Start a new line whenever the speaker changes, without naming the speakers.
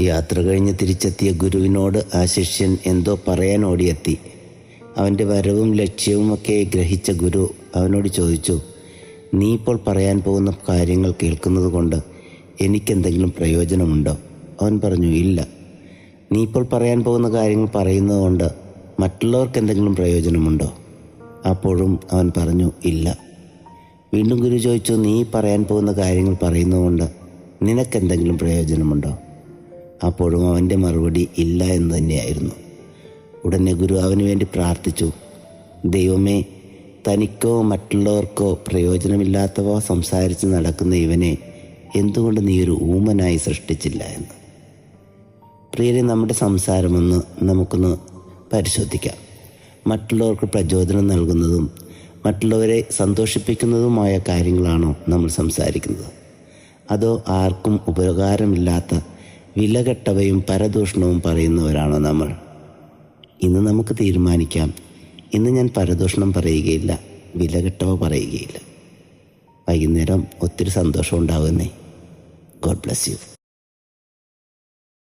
യാത്ര കഴിഞ്ഞ് തിരിച്ചെത്തിയ ഗുരുവിനോട് ആ ശിഷ്യൻ എന്തോ പറയാൻ ഓടിയെത്തി. അവൻ്റെ വരവും ലക്ഷ്യവുമൊക്കെ ഗ്രഹിച്ച ഗുരു അവനോട് ചോദിച്ചു, നീ ഇപ്പോൾ പറയാൻ പോകുന്ന കാര്യങ്ങൾ കേൾക്കുന്നത് കൊണ്ട് എനിക്കെന്തെങ്കിലും പ്രയോജനമുണ്ടോ? അവൻ പറഞ്ഞു, ഇല്ല. നീ ഇപ്പോൾ പറയാൻ പോകുന്ന കാര്യങ്ങൾ പറയുന്നത് കൊണ്ട് മറ്റുള്ളവർക്ക് എന്തെങ്കിലും പ്രയോജനമുണ്ടോ? അപ്പോഴും അവൻ പറഞ്ഞു, ഇല്ല. വീണ്ടും ഗുരു ചോദിച്ചു, നീ പറയാൻ പോകുന്ന കാര്യങ്ങൾ പറയുന്നതുകൊണ്ട് നിനക്കെന്തെങ്കിലും പ്രയോജനമുണ്ടോ? അപ്പോഴും അവൻ്റെ മറുപടി ഇല്ല എന്ന് തന്നെയായിരുന്നു. ഉടനെ ഗുരു അവന് വേണ്ടി പ്രാർത്ഥിച്ചു, ദൈവമേ, തനിക്കോ മറ്റുള്ളവർക്കോ പ്രയോജനമില്ലാത്തവ സംസാരിച്ച് നടക്കുന്ന ഇവനെ എന്തുകൊണ്ട് നീ ഒരു ഊമനായി സൃഷ്ടിച്ചില്ല എന്ന്. പ്രിയരെ, നമ്മുടെ സംസാരമൊന്ന് നമുക്കൊന്ന് പരിശോധിക്കാം. മറ്റുള്ളവർക്ക് പ്രചോദനം നൽകുന്നതും മറ്റുള്ളവരെ സന്തോഷിപ്പിക്കുന്നതുമായ കാര്യങ്ങളാണോ നമ്മൾ സംസാരിക്കുന്നത്? അതോ ആർക്കും ഉപകാരമില്ലാത്ത വിലകെട്ടവയും പരദൂഷണവും പറയുന്നവരാണോ നമ്മൾ? ഇന്ന് നമുക്ക് തീരുമാനിക്കാം, ഇന്ന് ഞാൻ പരദൂഷണം പറയുകയില്ല, വിലകെട്ടവ പറയുകയില്ല. വൈകുന്നേരം ഒത്തിരി സന്തോഷം ഉണ്ടാകുന്നേ. God bless you.